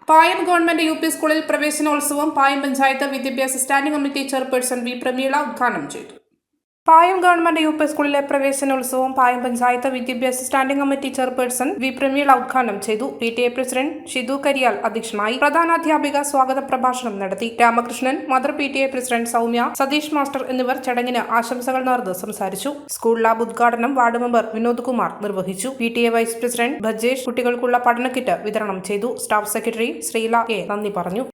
പായം government UP സ്കൂളിൽ പ്രവേശനോത്സവം പായം പഞ്ചായത്ത് വിദ്യാഭ്യാസ standing committee chairperson V Prameela ഉദ്ഘാടനം ചെയ്തു. പായം ഗവൺമെന്റ് UP സ്കൂളിലെ പ്രവേശനോത്സവം പായം പഞ്ചായത്ത് വിദ്യാഭ്യാസ standing committee chairperson V Prameela ഉദ്ഘാടനം ചെയ്തു. PTA പ്രസിഡന്റ് ഷിതു കരിയാൽ അധ്യക്ഷനായി. പ്രധാനാധ്യാപിക സ്വാഗത പ്രഭാഷണം നടത്തി. Ramakrishnan, mother PTA president Soumya, Satheesh master എന്നിവർ ചടങ്ങിന് ആശംസകൾ നേർന്ന് സംസാരിച്ചു. സ്കൂൾ ലാബ് ഉദ്ഘാടനം വാർഡ് മെമ്പർ വിനോദ് കുമാർ നിർവഹിച്ചു. PTA വൈസ് പ്രസിഡന്റ് ഭജേഷ് കുട്ടികൾക്കുള്ള പഠന കിറ്റ് വിതരണം ചെയ്തു. സ്റ്റാഫ് സെക്രട്ടറി ശ്രീല A നന്ദി പറഞ്ഞു.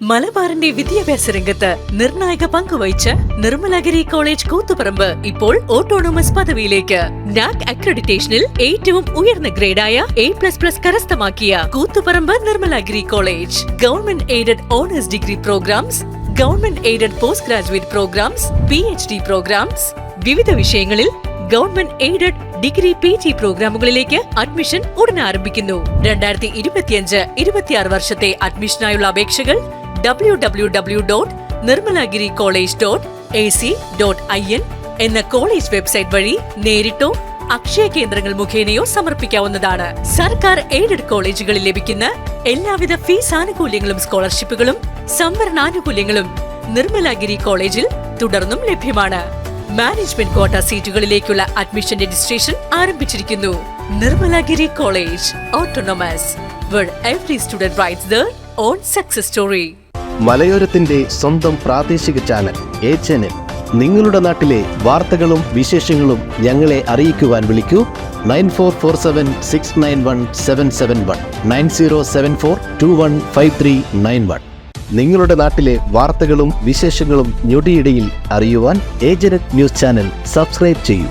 മലബാറിന്റെ വിദ്യാഭ്യാസ രംഗത്ത് നിർണായക പങ്കുവഹിച്ച നിർമ്മലഗിരി കോളേജ് കൂത്തുപറമ്പ് ഇപ്പോൾ ഓട്ടോണമസ് പദവിയിലേക്ക്. NAC അക്രഡിറ്റേഷനിൽ ഏറ്റവും ഉയർന്ന ഗ്രേഡായ A++ കരസ്ഥമാക്കിയ Koothuparamba Nirmalagiri college. Government aided honours degree programmes, government aided post graduate programmes, PhD programmes, വിവിധ വിഷയങ്ങളിൽ ഗവൺമെന്റ് എയ്ഡഡ് ഡിഗ്രി PG പ്രോഗ്രാമുകളിലേക്ക് അഡ്മിഷൻ ഉടൻ ആരംഭിക്കുന്നു. 2025-26 വർഷത്തെ അഡ്മിഷനായുള്ള അപേക്ഷകൾ www.nirmalagiricollege.ac.in എന്ന കോളേജ് വെബ്സൈറ്റ് വഴി നേരിട്ടോ അക്ഷയ കേന്ദ്രങ്ങൾ മുഖേനയോ സമർപ്പിക്കാവുന്നതാണ്. സർക്കാർ എയ്ഡഡ് കോളേജുകളിൽ ലഭിക്കുന്ന എല്ലാവിധ ഫീസ് ആനുകൂല്യങ്ങളും സ്കോളർഷിപ്പുകളും സംവരണാനുകൂല്യങ്ങളും നിർമ്മലഗിരി കോളേജിൽ തുടർന്നും ലഭ്യമാണ്. മാനേജ്മെന്റ് കോട്ട സീറ്റുകളിലേക്കുള്ള അഡ്മിഷൻ രജിസ്ട്രേഷൻ ആരംഭിച്ചിരിക്കുന്നു. Nirmalagiri college autonomous, where every student writes their own success story. മലയോരത്തിന്റെ സ്വന്തം പ്രാദേശിക ചാനൽ HNN. നിങ്ങളുടെ നാട്ടിലെ വാർത്തകളും വിശേഷങ്ങളും ഞങ്ങളെ അറിയിക്കുവാൻ വിളിക്കൂ 9447691771 9074215391. നിങ്ങളുടെ നാട്ടിലെ വാർത്തകളും വിശേഷങ്ങളും ഞൊടിയിടയിൽ അറിയുവാൻ ഏജന്റ് ന്യൂസ് ചാനൽ സബ്സ്ക്രൈബ് ചെയ്യൂ.